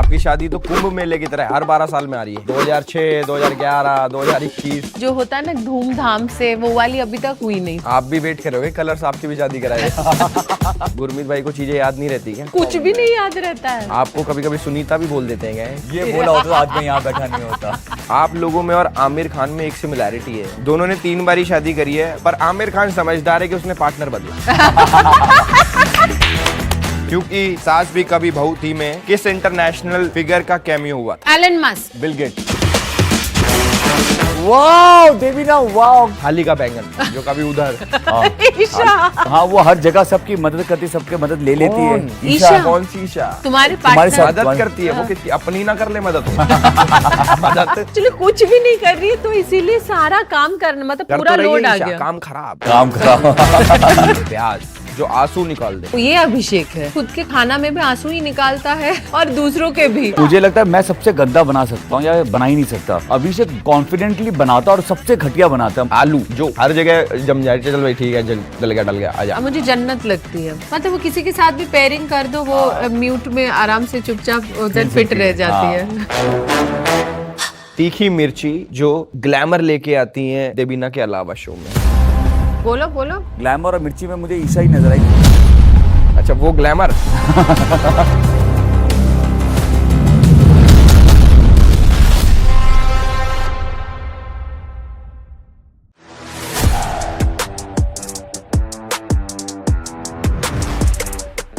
आपकी शादी तो कुंभ मेले की तरह हर 12 साल में आ रही है। 2006, 2011, 2021 जो होता है ना धूमधाम से, वो वाली अभी तक हुई नहीं। आप भी वेट करोगे कलर्स आपकी भी शादी कराए। गुरमीत भाई को चीजें याद नहीं रहती क्या? कुछ भी नहीं याद रहता है। आपको कभी कभी सुनीता भी बोल देते हैं क्या? ये बोला होता तो आज मैं यहाँ बैठा नहीं होता। आप लोगों में और आमिर खान में एक सिमिलैरिटी है। दोनों ने 3 बारी शादी करी है, पर आमिर खान समझदार है कि उसने पार्टनर बदला। क्योंकि सास भी कभी बहू थी में किस इंटरनेशनल फिगर का कैमियो हुआ था? Elon Musk. Bill Gates. Wow Devina wow. थाली का बैंगन जो कभी उधर। ईशा। हाँ वो हर जगह सबकी मदद करती, सबके मदद ले लेती है। कौन? ईशा। कौन सी ईशा? तुम्हारे तुम्हारे पार्टनर। साथ- मदद करती है वो, किसकी? अपनी ना कर ले मदद। मदद एक्चुअली कुछ भी नहीं कर रही है, तो इसीलिए सारा काम करना, मतलब कर पूरा तो रही है लोड आ ईशा, गया। काम खराब। काम खराब। प्याज जो आंसू निकाल दे। ये अभिषेक है, खुद के खाना में भी आंसू ही निकालता है और दूसरों के भी। मुझे लगता है मैं सबसे गंदा बना सकता हूँ या बना ही नहीं सकता। अभिषेक कॉन्फिडेंटली बनाता और सबसे घटिया बनाता है। आलू जो हर जगह जम जाए, चल भाई ठीक है, गल गया डल गया, आजा। अब मुझे जन्नत लगती है, मतलब वो किसी के साथ भी पेयरिंग कर दो, वो म्यूट में आराम से चुपचाप उधर फिट रह जाती है। तीखी मिर्ची जो ग्लैमर लेके आती हैं देवीना के अलावा शो में। बोलो बोलो। ग्लैमर और मिर्ची में मुझे ईशा ही नजर आई। अच्छा वो ग्लैमर।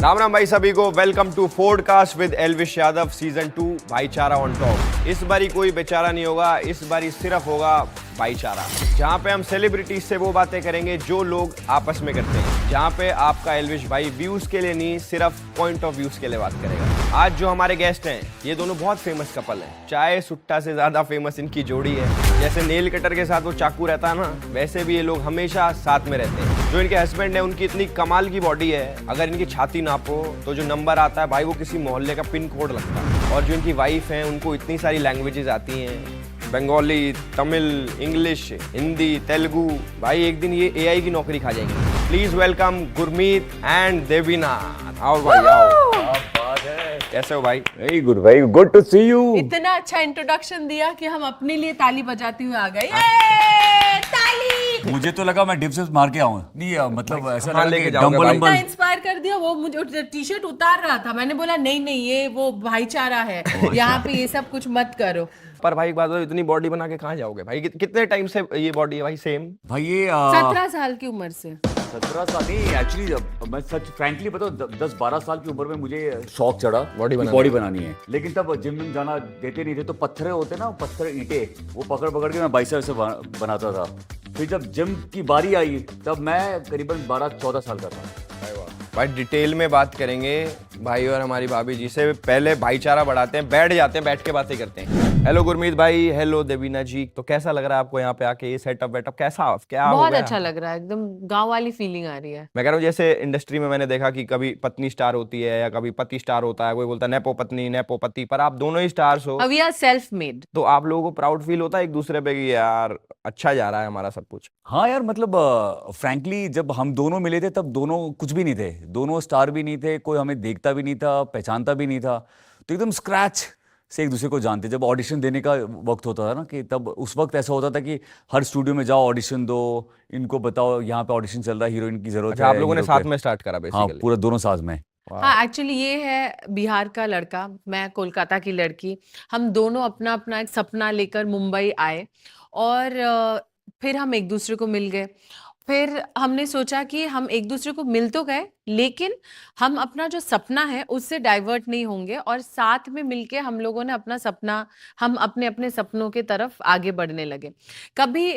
राम राम भाई सभी को, welcome to podcast with Elvish Yadav season 2 भाईचारा ऑन टॉप। इस बारी कोई बेचारा नहीं होगा, इस बारी सिर्फ होगा भाईचारा, जहाँ पे हम सेलिब्रिटीज से वो बातें करेंगे जो लोग आपस में करते हैं, जहाँ पे आपका एल्विश भाई व्यूज के लिए नहीं सिर्फ पॉइंट ऑफ व्यूज के लिए बात करेगा। आज जो हमारे गेस्ट हैं ये दोनों बहुत फेमस कपल हैं। चाय सुट्टा से ज्यादा फेमस इनकी जोड़ी है। जैसे नेल कटर के साथ वो चाकू रहता है ना, वैसे भी ये लोग हमेशा साथ में रहते हैं। जो इनके हस्बैंड है उनकी इतनी कमाल की बॉडी है, अगर इनकी छाती नापो तो जो नंबर आता है भाई वो किसी मोहल्ले का पिन कोड लगता है। और जो इनकी वाइफ है उनको इतनी सारी लैंग्वेजेस आती हैं, बंगाली, तमिल, इंग्लिश, हिंदी, तेलुगु। भाई एक दिन ये एआई की नौकरी खा जाएंगे। Please welcome Gurmeet and Devina. आओ भाई आओ। कैसे हो भाई? Very good, very good to see you. इतना अच्छा इंट्रोडक्शन दिया कि हम अपने लिए ताली बजाते हुए आ गए। ये ताली। मुझे तो लगा मैं डिप्स मार के आऊँ। नहीं मतलब ऐसा हाँ, लगा लेके कि जाओगे डंबल भाई। वंबल। इंस्पायर कर दिया। वो मुझे टी शर्ट उतार रहा था, मैंने बोला नहीं नहीं ये वो भाईचारा है, यहाँ पे ये सब कुछ मत करो। पर भाई एक बात बताओ, इतनी बॉडी बना के कहाँ जाओगे भाई? कितने टाइम से ये बॉडी है भाई? सेम भाई ये 17 साल की उम्र से। 17 साल नहीं, एक्चुअली मैं सच फ्रैंकली बताऊं 10-12 साल की उम्र में मुझे शौक चढ़ा बॉडी बनानी है। लेकिन तब जिम में जाना देते नहीं थे, तो पत्थर होते ना, पत्थर ईंटे, वो पकड़ पकड़ के मैं बाइसेप से बनाता था। फिर जब जिम की बारी आई तब मैं करीबन 12-14 साल का था। भाई डिटेल में बात करेंगे भाई और हमारी भाभी जी से। पहले भाईचारा बढ़ाते हैं, बैठ जाते हैं, बैठ के बातें करते हैं। हेलो गुरमीत भाई, हेलो देवीना जी। तो कैसा लग रहा है आपको यहाँ पे आके? ये सेटअप वेटअप कैसा, क्या हो बहुत गया? अच्छा लग रहा है, एकदम गांव वाली फीलिंग आ रही है। मैं कह रहा हूँ जैसे इंडस्ट्री में मैंने देखा कि कभी पत्नी स्टार होती है या कभी पति स्टार होता है, कोई बोलता है नेपो पत्नी नेपो पति, पर आप दोनों ही स्टार्स हो। We are self made. तो आप लोगों को प्राउड फील होता है एक दूसरे पे कि यार अच्छा जा रहा है हमारा सब कुछ? हाँ यार, मतलब फ्रैंकली जब हम दोनों मिले थे तब दोनों कुछ भी नहीं थे, दोनों स्टार भी नहीं थे, कोई हमें देखता भी नहीं था, पहचानता भी नहीं था। तो एकदम स्क्रैच से एक दूसरे को जानते। जब ऑडिशन देने का वक्त होता था ना, कि तब उस वक्त ऐसा होता था कि हर स्टूडियो में जाओ, ऑडिशन दो, इनको बताओ यहाँ पे ऑडिशन चल रहा है, हीरोइन की जरूरत अच्छा, है। आप लोगों ने हीरो साथ पे। में स्टार्ट करा हाँ, बेसिकली? पूरा दोनों साथ में। हाँ एक्चुअली ये है बिहार का लड़का, मैं कोलकाता की लड़की। हम दोनों अपना अपना एक सपना लेकर मुंबई आए और फिर हम एक दूसरे को मिल गए। फिर हमने सोचा कि हम एक दूसरे को मिल तो गए, लेकिन हम अपना जो सपना है उससे डाइवर्ट नहीं होंगे, और साथ में मिलके हम लोगों ने अपना सपना, हम अपने अपने सपनों के तरफ आगे बढ़ने लगे। कभी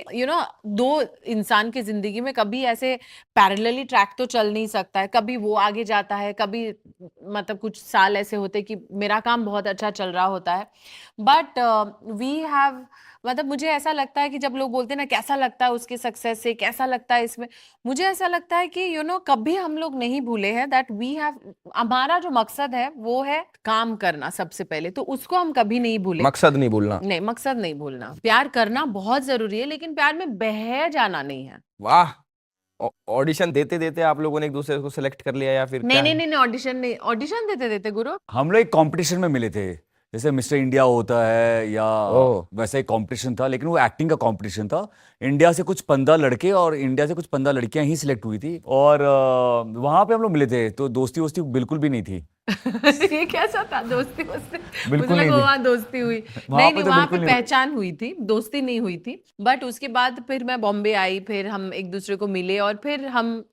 दो इंसान की जिंदगी में कभी ऐसे पैरेलली ट्रैक तो चल नहीं सकता है। कभी वो आगे जाता है, कभी मतलब कुछ साल ऐसे होते कि मेरा काम बहुत अच्छा चल रहा होता है, बट वी हैव, मतलब मुझे ऐसा लगता है कि जब लोग बोलते हैं ना कैसा लगता है उसके सक्सेस से, कैसा लगता है इसमें, मुझे ऐसा लगता है कि कभी हम लोग नहीं भूले हैं दैट वी हैव, हमारा जो मकसद है वो है काम करना सबसे पहले, तो उसको हम कभी नहीं भूले। मकसद नहीं भूलना। नहीं, मकसद नहीं भूलना। प्यार करना बहुत जरूरी है, लेकिन प्यार में बह जाना नहीं है। वाह, ऑडिशन देते देते आप लोगों ने एक दूसरे को सिलेक्ट कर लिया या फिर नहीं क्या? नहीं नहीं, ऑडिशन नहीं, ऑडिशन देते देते गुरु। हम लोग एक कंपटीशन में मिले थे जैसे मिस्टर इंडिया होता है या ओह। वैसा ही कंपटीशन था, लेकिन वो एक्टिंग का कंपटीशन था। इंडिया से कुछ 15 लड़के और इंडिया से कुछ 15 लड़कियां ही सिलेक्ट हुई थी, और वहां पे हम लोग मिले थे, तो दोस्ती वोस्ती बिल्कुल भी नहीं थी। ये कैसा था दोस्ती वोस्ती? मुझे बिल्कुल लगा नहीं थी। वहाँ दोस्ती हुई। वहाँ नहीं पे नहीं, तो वहाँ पे बिल्कुल नहीं। पहचान हुई थी, दोस्ती नहीं हुई थी। बट उसके बाद फिर मैं बॉम्बे आई, फिर हम एक दूसरे को मिले और फिर हम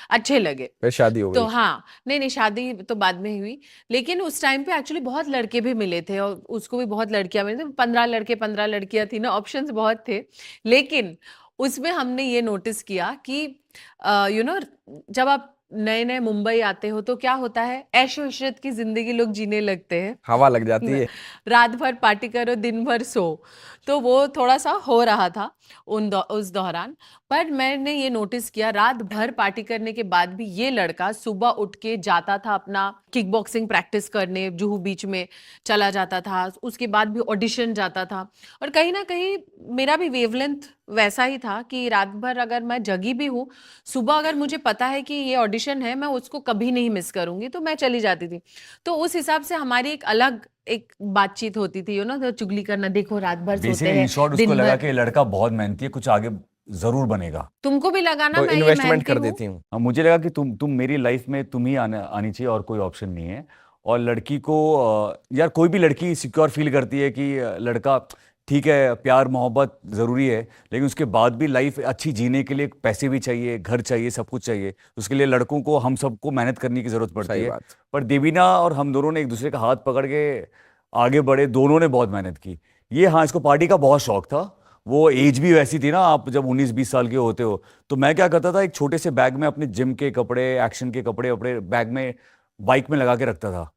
अच्छे लगे। फिर शादी हो तो गई। हाँ, नहीं नहीं, शादी तो बाद में ही हुई। लेकिन उस टाइम पे एक्चुअली बहुत लड़के भी मिले थे और उसको भी बहुत लड़कियां मिली थी। 15 लड़के 15 लड़कियां थी ना, ऑप्शंस बहुत थे। लेकिन उसमें हमने ये नोटिस किया कि जब आप नए नए मुंबई आते हो तो क्या होता है, ऐशो इशरत की जिंदगी लोग जीने लगते हैं। हवा लग जाती है। रात भर पार्टी करो, दिन भर सो। तो वो थोड़ा सा हो रहा था उस दौरान। पर मैंने ये नोटिस किया, रात भर पार्टी करने के बाद भी ये लड़का सुबह उठ के जाता था अपना किक बॉक्सिंग प्रैक्टिस करने, जुहू बीच में चला जाता था, उसके बाद भी ऑडिशन जाता था। और कहीं ना कहीं मेरा भी वेवलेंथ वैसा ही था कि रात भर अगर मैं जगी भी हूँ, सुबह अगर मुझे पता है कि ये ऑडिशन है, मैं उसको कभी नहीं मिस करूंगी, तो मैं चली जाती थी। तो उस हिसाब से हमारी एक अलग एक बातचीत होती थी, तो चुगली करना, देखो रात भर सोते बेसिकली इन हैं, शॉर्ट उसको दिन लगा भर। कि ये लड़का बहुत मेहनती है, कुछ आगे जरूर बनेगा। तुमको भी लगा ना तो मैं ये इन्वेस्टमेंट मेहनती कर हूँ? देती हूँ। हाँ, मुझे लगा कि तुम मेरी लाइफ में तुम ही आनी चाहिए और कोई ऑप्शन नहीं है। और लड़की को यार कोई भी लड़की सिक्योर फील करती है कि लड़का ठीक है, प्यार मोहब्बत ज़रूरी है, लेकिन उसके बाद भी लाइफ अच्छी जीने के लिए पैसे भी चाहिए, घर चाहिए, सब कुछ चाहिए। उसके लिए लड़कों को, हम सबको मेहनत करने की ज़रूरत पड़ती सही है। बात। पर देवीना और हम दोनों ने एक दूसरे का हाथ पकड़ के आगे बढ़े, दोनों ने बहुत मेहनत की। ये हाँ, इसको पार्टी का बहुत शौक था। वो एज भी वैसी थी ना, आप जब 19-20 साल के होते हो, तो मैं क्या करता था, एक छोटे से बैग में अपने जिम के कपड़े, एक्शन के कपड़े अपने बैग में बाइक में लगा के रखता था।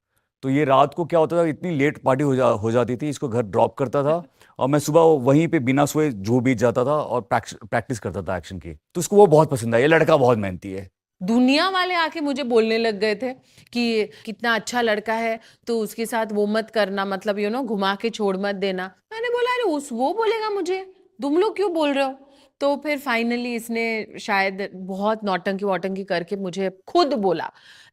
तो ये रात को क्या होता था, इतनी लेट पार्टी हो जाती थी, इसको घर ड्रॉप करता था और मैं सुबह वहीं पे बिना सोए जो बीत जाता था और प्रैक्टिस करता था एक्शन की। तो उसको वो बहुत पसंद आया, ये लड़का बहुत मेहनती है। दुनिया वाले आके मुझे बोलने लग गए थे कि कितना अच्छा लड़का है, तो उसके साथ वो मत करना, मतलब घुमा के छोड़ मत देना। मैंने बोला अरे वो बोलेगा मुझे, तुम लोग क्यों बोल रहे हो? तो फिर फाइनली इसने शायद बहुत नौटंकी वोटंकी करके मुझे खुद बोला,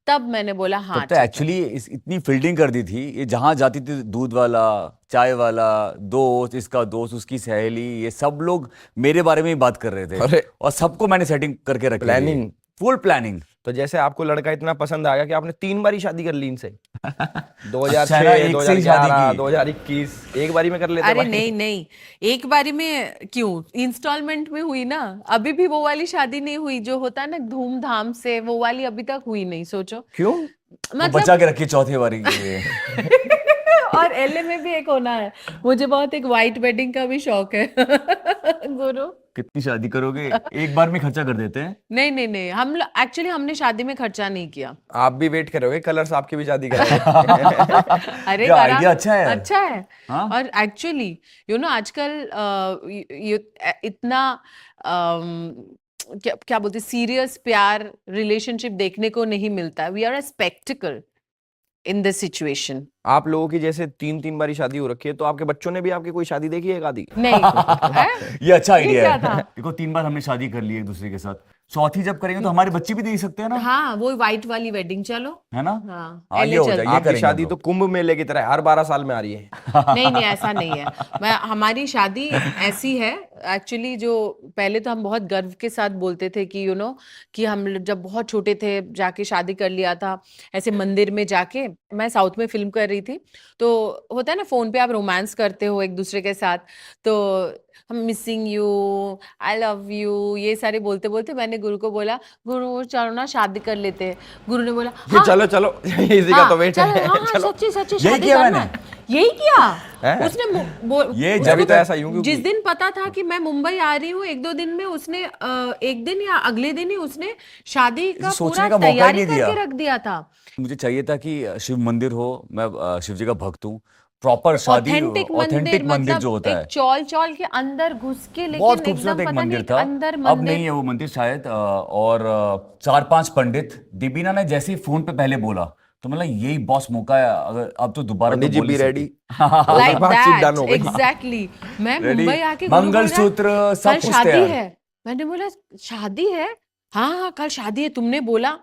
तब मैंने बोला हाँ तब तो ठीक है। एक्चुअली इतनी फील्डिंग कर दी थी, ये जहां जाती थी दूध वाला, चाय वाला, दोस्त, इसका दोस्त, उसकी सहेली, ये सब लोग मेरे बारे में ही बात कर रहे थे। अरे। और सबको मैंने सेटिंग करके रखी, प्लानिंग। Full planning. तो जैसे आपको लड़का इतना पसंद आ गया कि आपने 3 बारी शादी कर ली इनसे। 2006, अच्छा ना, एक से ही शादी 2011, की। 2021, एक बारी में कर लेते अरे भाई। नहीं नहीं, एक बारी में क्यों, इंस्टॉलमेंट में हुई ना। अभी भी वो वाली शादी नहीं हुई जो होता है ना धूमधाम से, वो वाली अभी तक हुई नहीं। सोचो क्यों? वो बचा के रखी चौथी बारी के लिए। और एलए में भी एक होना है, मुझे बहुत एक वाइट वेडिंग का भी शौक है। गुरु, कितनी शादी करोगे, एक बार में खर्चा कर देते हैं। नहीं नहीं नहीं, हम एक्चुअली हमने शादी में खर्चा नहीं किया। आप भी वेट करोगे, कलर्स आपकी भी शादी करेंगे। अरे ये आइडिया अच्छा है यार। अच्छा है। हाँ? और एक्चुअली आजकल इतना क्या क्या बोलते, सीरियस प्यार रिलेशनशिप देखने को नहीं मिलता। We are a spectacle in this situation. आप लोगों की जैसे 3-3 बारी शादी हो रखी है, तो आपके बच्चों ने भी आपकी कोई शादी देखी है एक आधी? नहीं है? ये अच्छा आइडिया क्या है। था? देखो 3 बार हमने शादी कर ली एक दूसरे के साथ, चौथी जब करेंगे तो हमारे बच्चे भी देख सकते हैं ना, हाँ, वो वाइट वाली वेडिंग, चलो। है ना? हाँ, हाँ, ये LA हो चलते जाए, हैं। ये आपकी करेंगे शादी हम तो लोग। कुंभ मेले की तरह है, हर 12 साल में आ रही है। नहीं नहीं, ऐसा नहीं है। हमारी शादी ऐसी है एक्चुअली, जो पहले तो हम बहुत गर्व के साथ बोलते थे कि कि हम जब बहुत छोटे थे जाके शादी कर लिया था ऐसे मंदिर में जाके। मैं साउथ में फिल्म कर रही थी, तो होता है ना फोन पे आप रोमांस करते हो एक दूसरे के साथ, तो हम missing you, I love you, ये सारे बोलते बोलते मैंने गुरु को बोला, गुरु चलो ना शादी कर लेते हैं। गुरु ने बोला ये चलो चलो, इसी का तो वेट चलो, है। हाँ हाँ, चलो। सच्ची सच्ची यही शादी किया करना मैंने। है। यही किया हैं? उसने ये उसको जब तो ऐसा यूं क्यों जिस की? दिन पता था कि मैं मुंबई आ रही हूँ, 1-2 दिन में उसने एक दिन या अगले दिन ही उसने शादी का सोचने पूरा का मौका ही तैयारी नहीं दिया। करके रख दिया था। मुझे चाहिए था कि शिव मंदिर हो, मैं शिव जी का भक्त हूँ, प्रॉपर शादी, ऑथेंटिक ऑथेंटिक मंदिर मतलब जो होता है। एक चौल चौल के अंदर घुस के, बहुत लेकिन खूबसूरत एकदम एक पता मंदिर नहीं था। अंदर अब मंदिर। नहीं है वो मंदिर शायद, और 4-5 पंडित। दीबिना ने जैसे ही फोन पे पहले बोला तो मतलब यही बॉस मौका है, अगर अब तो दोबारा पंडित तो जी बोल भी नहीं रेडी। सकती। लाइक बातचीत डन हो दैट, गई। एग्जैक्टली। मैं Ready? मुंबई आके गुरु बोल रहा है, मंगलसूत्र सब कल कुछ शादी तैयार। है। मैंने बोला शादी है? हाँ हाँ कल शादी है, तुमने बोला।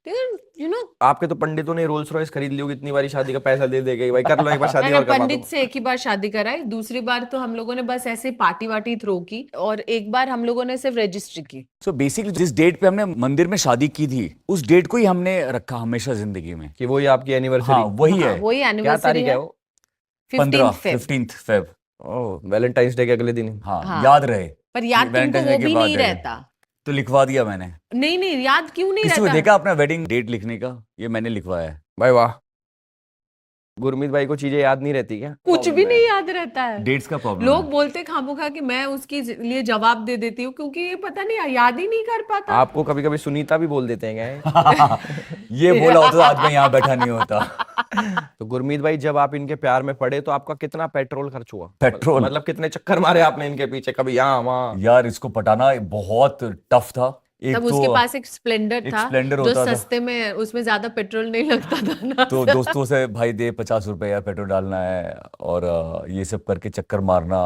यू नो आपके तो पंडितों ने रोल्स रॉयस खरीद ली होगी इतनी बारी शादी का पैसा दे दे के भाई कर लो एक बार शादी मैंने और करवा पंडित दो। से एक ही बार शादी कराई, दूसरी बार तो हम लोगों ने बस ऐसे पार्टी वार्टी थ्रो की, और एक बार हम लोगों ने सिर्फ रजिस्ट्री की। सो बेसिकली जिस डेट पे हमने मंदिर में शादी की थी उस डेट को ही हमने रखा हमेशा जिंदगी में। कि वही आपकी एनिवर्सरी। हाँ वही हाँ, है। वही क्या एनिवर्सरी तारीख है है, वो? 15 15 15 फेब। ओह वैलेंटाइंस डे के अगले दिन। हाँ हाँ। याद रहे। पर याद तुमको Valentine's Day वो के भी बाद नहीं है। रहता। तो लिखवा दिया मैंने। नहीं नहीं, याद क्यों नहीं किसी को रहता? देखा अपना वेडिंग डेट लिखने का? ये मैंने लिखवाया है। भाई वाह, गुरमीत भाई को चीजें याद नहीं रहती क्या? कुछ भी नहीं याद रहता है। डेट्स का प्रॉब्लम लोग बोलते खामोखा कि मैं उसके लिए जवाब दे देती हूँ, क्योंकि ये पता नहीं याद ही नहीं कर पाता। आपको कभी कभी सुनीता भी बोल देते हैं क्या? ये बोला होता तो आज मैं यहाँ बैठा नहीं होता। तो गुरमीत भाई जब आप इनके प्यार में पड़े तो आपका कितना पेट्रोल खर्च हुआ? पेट्रोल? मतलब कितने चक्कर मारे आपने इनके पीछे, कभी यहाँ वहाँ? यार इसको पटाना बहुत टफ था। एक तब तो उसके पास एक स्प्लेंडर एक था स्प्लेंडर जो होता था। सस्ते में, उसमें ज्यादा पेट्रोल नहीं लगता था ना। तो दोस्तों से भाई दे 50 रुपए यार पेट्रोल डालना है, और ये सब करके चक्कर मारना।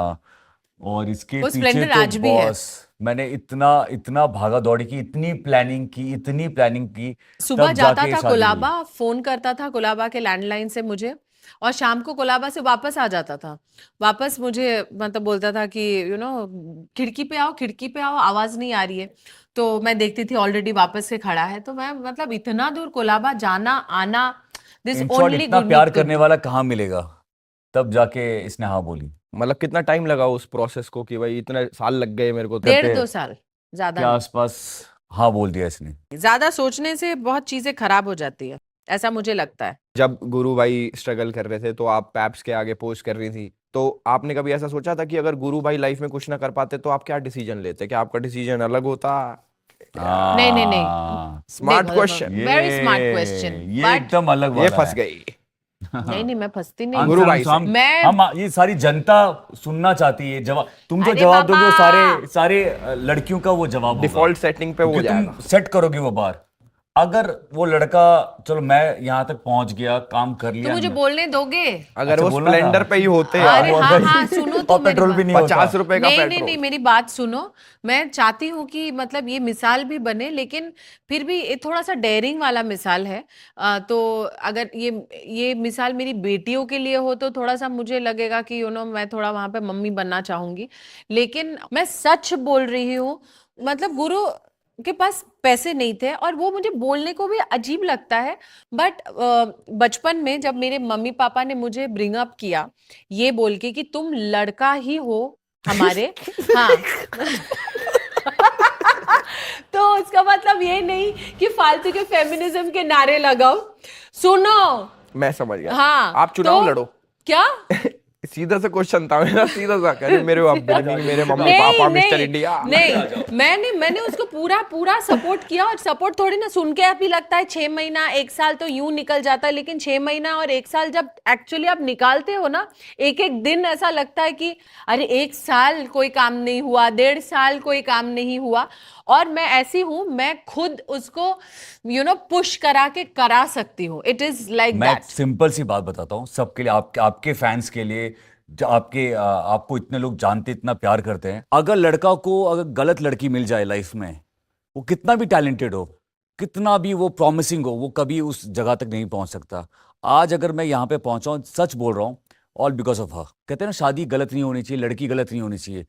और इसके वो पीछे स्प्लेंडर तो आज भी है। बॉस मैंने इतना इतना भागा दौड़ी की, इतनी प्लानिंग की सुबह तब जाता जाके था शादी हुई। कोलाबा, फोन करता था कोलाबा के लैंडलाइन से मुझे, और शाम को कोलाबा से वापस आ जाता था। वापस मुझे मतलब बोलता था कि खिड़की पे आओ, आवाज नहीं आ रही है। तो मैं देखती थी ऑलरेडी वापस से खड़ा है, तो मैं मतलब इतना दूर कोलाबा जाना आना, दिस इन शॉर्ट ओनली इतना प्यार करने वाला कहाँ मिलेगा? तब जाके इसने हाँ बोली। मतलब कितना टाइम लगा उस प्रोसेस को कि भाई इतने साल लग गए मेरे को तो? 1.5-2 साल, ज्यादा के नहीं। आसपास हाँ बोल दिया इसने। ज्यादा सोचने से बहुत चीजें खराब हो जाती है, ऐसा मुझे लगता है। जब गुरु भाई स्ट्रगल कर रहे थे तो आप पैप्स के आगे पोस्ट कर रही थी, तो आपने कभी ऐसा सोचा था कि अगर गुरु भाई लाइफ में कुछ ना कर पाते तो आप क्या डिसीजन लेते? क्या आपका डिसीजन अलग होता? नहीं नहीं नहीं, स्मार्ट देखो, क्वेश्चन। very smart question, ये but- एकदम अलग ये वाला फंस है। गई। नहीं नहीं, मैं फंसती नहीं। गुरु भाई से। मैं- हम ये सारी जनता सुनना चाहती है जवाब। तुम जो अरे जवाब दोगे वो बाबा! सारे लड़कियों का वो जवाब होगा। डिफॉल्ट सेटिंग पे वो हो क्योंकि जाएगा। तुम सेट करोगे वो बार। अगर वो लड़का, चलो मैं यहाँ तक पहुंच गया, काम कर तो लिया, मुझे बोलने दोगे? अगर अच्छा, वो बोलना था। स्प्लेंडर पे ही होते अरे वो हाँ भाई। हाँ, सुनो तो और मेरी पेट्रोल बात। भी नहीं होता। 50 रुपए का नहीं नहीं पेट्रोल। नहीं, मेरी बात सुनो। मैं चाहती हूँ कि मतलब ये मिसाल भी बने, लेकिन फिर भी ये थोड़ा सा डेयरिंग वाला मिसाल है। तो अगर ये मिसाल मेरी बेटियों के लिए हो तो थोड़ा सा मुझे लगेगा कि मैं थोड़ा वहां पे मम्मी बनना चाहूंगी, लेकिन मैं सच बोल रही हूँ। मतलब गुरु के पास पैसे नहीं थे, और वो मुझे बोलने को भी अजीब लगता है, बट बचपन में जब मेरे मम्मी पापा ने मुझे ब्रिंग अप किया ये बोल के कि तुम लड़का ही हो हमारे, हाँ। तो उसका मतलब ये नहीं कि फालतू के फेमिनिज्म के नारे लगाओ। सुनो, मैं समझ गया। हाँ, आप चुनाव तो लड़ो। क्या? सीधा सा क्वेश्चन था मेरा, सीधा सा करे मेरे अपब्रिंगिंग, मेरे मम्मी नहीं, पापा, नहीं, मिस्टर इंडिया। नहीं, मैंने उसको पूरा सपोर्ट किया, और सपोर्ट थोड़ी ना सुन के अभी लगता है 6 महीना 1 साल तो यूं निकल जाता है, लेकिन 6 महीना और 1 साल जब एक्चुअली आप निकालते हो ना, एक एक दिन ऐसा लगता है कि अरे 1 साल कोई काम नहीं हुआ, 1.5 साल कोई काम नहीं हुआ। और मैं ऐसी हूं, मैं खुद उसको पुश करा के करा सकती हूँ। इट इज लाइक मैं दैट। सिंपल सी बात बताता हूँ सबके लिए, आपके फैंस के लिए, जो आपको इतने लोग जानते, इतना प्यार करते हैं। अगर लड़का को अगर गलत लड़की मिल जाए लाइफ में, वो कितना भी टैलेंटेड हो, कितना भी वो प्रॉमिसिंग हो, वो कभी उस जगह तक नहीं पहुंच सकता। आज अगर मैं यहाँ पे पहुंचा हूं, सच बोल रहा हूँ, ऑल बिकॉज ऑफ हर। कहते हैं ना, शादी गलत नहीं होनी चाहिए, लड़की गलत नहीं होनी चाहिए।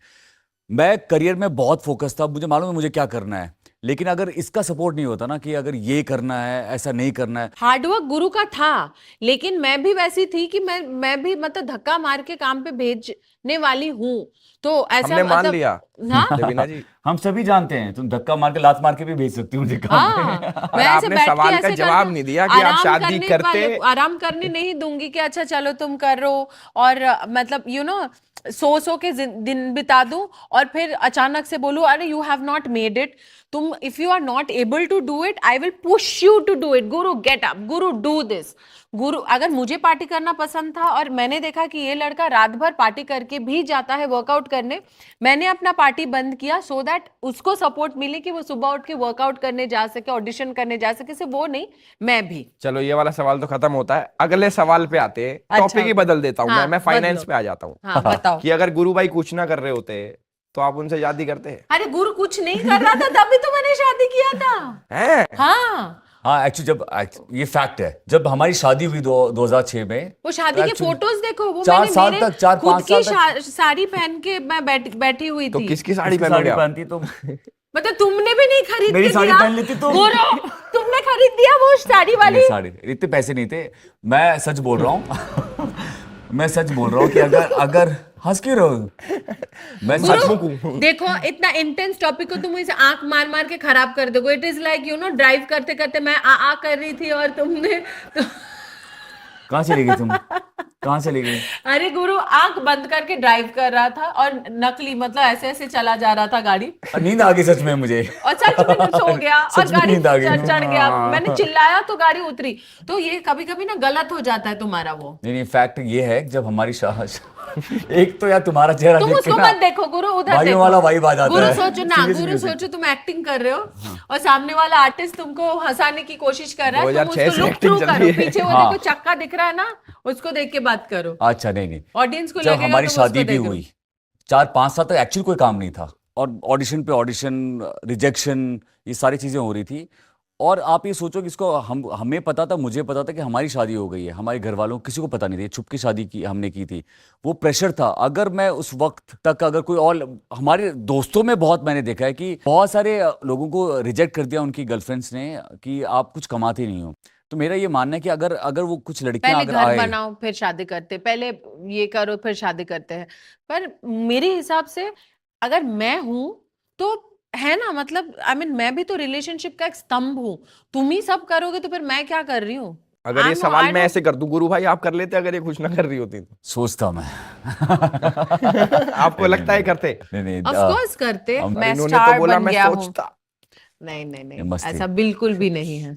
मैं करियर में बहुत फोकस था, मुझे मालूम है मुझे क्या करना है, लेकिन अगर इसका सपोर्ट नहीं होता ना कि अगर ये करना है, ऐसा नहीं करना है। हार्डवर्क गुरु का था, लेकिन मैं भी वैसी थी कि मैं भी मतलब धक्का मार के काम पे भेजने वाली हूँ। तो ऐसा हमने मान मतलब, लिया। हाँ देवीना जी, हम सभी जानते हैं, तुम धक्का मार के, लात मार के भी भेज सकती हो मुझे काम हाँ, पे। मैं ऐसे आपने बैठ के सवाल का ऐसे जवाब करके नहीं दिया कि आप आराम शादी करने करते। आराम करने नहीं दूंगी कि अच्छा चलो तुम करो, और मतलब सो के दिन बिता दूं, और फिर अचानक से बोलूं अरे you have not made it, तुम if you are not able to do it I will push you to do it. Guru get up, guru do this. Guru, अगर मुझे पार्टी करना पसंद था और मैंने देखा कि ये लड़का रात भर पार्टी करके भी जाता है वर्कआउट करने, मैंने अपना पार्टी बंद किया सो दैट उसको सपोर्ट मिले कि वो सुबह उठ के वर्कआउट करने जा सके, ऑडिशन करने जा सके। सिर्फ वो नहीं, मैं भी। चलो ये वाला सवाल तो खत्म होता है, अगले सवाल पे आते हैं। अच्छा, टॉपिक ही बदल देता हूँ। हाँ, मैं फाइनेंस बदलो। पे आ जाता हूँ। हाँ बताओ। कि अगर गुरु भाई कुछ ना कर रहे होते तो आप उनसे शादी करते? अरे गुरु कुछ नहीं कर रहा था तभी तो मैंने शादी किया था। हैं? हाँ, हाँ एक्चुअली ये फैक्ट है, जब हमारी शादी हुई 2006 में, वो शादी के actually फोटोज देखो, वो 4 मैंने साल मेरे तक, 4-5 खुद की साल तक साड़ी पहन के मैं बैठी हुई तो थी। किसकी साड़ी किसकी पहनोगे आप? पहनती तुम? मतलब तुमने भी नहीं खरीद मेरी के साड़ी दिया? पहन लेती तुम। गोरो, तुमने खरीद दिया वो साड़ी वाली? नहीं, साड़ी इतने पैसे नहीं थे, मैं सच बोल रहा हूँ। मैं सच बोल रहा हूँ कि अगर हंस क्यों रहे हो? मैं सच गुरु, देखो इतना इंटेंस टॉपिक को तुम इसे आंख मार मार के खराब कर दोगे। इट इज लाइक ड्राइव करते करते मैं आ कर रही थी और तुमने कहाँ चली गई तुम? कहाँ चली गई? अरे गुरु, आंख बंद करके ड्राइव कर रहा था और नकली मतलब ऐसे ऐसे चला जा रहा था गाड़ी, नींद आ गई सच में मुझे। और सच में सो गया और सच में गाड़ी नींद आ गई। चढ़ गया। मैंने चिल्लाया तो गाड़ी उतरी। तो ये कभी कभी ना गलत हो जाता है तुम्हारा वो। नहीं फैक्ट ये है कि जब हमारी एक तो यार तुम्हारा चेहरा तुम देख के उसको ना मत देखो गुरु, उधर भाइयों देखो। वाला वाइब आ जाता गुरु है। सोचो ना, Seriously, गुरु seriously। सोचो तुम एक्टिंग कर रहे हो और सामने वाला आर्टिस्ट तुमको हंसाने की कोशिश कर रहा है, तुम 2006 उसको से लुक acting थ्रू चल करो। रही है। पीछे वो हाँ। देखो चक्का दिख रहा है ना, उसको देख के बात करो। अच्छा नहीं ऑडियंस को जब लगेगा हमारी तुम शादी उसको भी देख रहे हो। हुई 4-5 साल तक एक्चुअली कोई काम नहीं था, और ऑडिशन पे ऑडिशन, रिजेक्शन, ये सारी चीजें हो रही थी। और आप ये सोचो कि इसको हमें पता था, मुझे पता था कि हमारी शादी हो गई है, हमारे घर वालों को किसी को पता नहीं था, छुप की शादी की हमने की थी। वो प्रेशर था। अगर मैं उस वक्त तक अगर कोई और, हमारे दोस्तों में बहुत मैंने देखा है कि बहुत सारे लोगों को रिजेक्ट कर दिया उनकी गर्लफ्रेंड्स ने कि आप कुछ कमाते नहीं हो। तो मेरा ये मानना है कि अगर वो कुछ लड़कियां पहले अगर घर आए, बनाओ फिर शादी करते, पहले ये करो फिर शादी करते हैं। पर मेरे हिसाब से अगर मैं हूं तो है ना, मतलब आई मीन मैं भी तो रिलेशनशिप का एक स्तंभ हूँ। तुम ही सब करोगे तो फिर मैं क्या कर रही हूँ? अगर ये सवाल मैं ऐसे कर दूं गुरु भाई, आप कर लेते अगर ये खुश ना कर रही होती तो? सोचता मैं। आपको लगता है करते? नहीं ऑफ कोर्स करते। हम- मैं इन्होंने तो स्टार बोला बन मैं गया हूँ। सोचता। नहीं नहीं ये नहीं, मस्ती। ऐसा बिल्कुल भी नहीं है।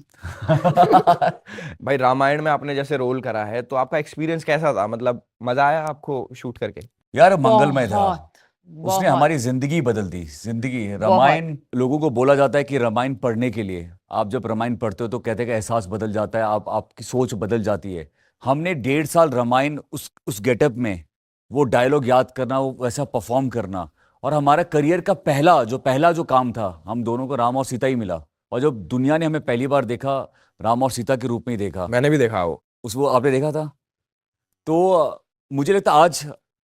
भाई रामायण में आपने जैसे रोल करा है तो आपका एक्सपीरियंस कैसा था? मतलब मजा आया आपको शूट करके? यार मंगलमय था। बहुत उसने बहुत हमारी जिंदगी बदल दी, जिंदगी। बहुत। रामायण, लोगों को बोला जाता है कि रामायण पढ़ने के लिए, आप जब रामायण पढ़ते हो तो कहते हैं कि एहसास बदल जाता है, आपकी सोच बदल जाती है। हमने 1.5 साल रामायण उस गेटअप में, वो डायलॉग याद करना, वो वैसा परफॉर्म करना, और हमारा करियर का पहला जो काम था, हम दोनों को राम और सीता ही मिला। और जब दुनिया ने हमें पहली बार देखा, राम और सीता के रूप में ही देखा। मैंने भी देखा वो। वो आपने देखा था? तो मुझे लगता है आज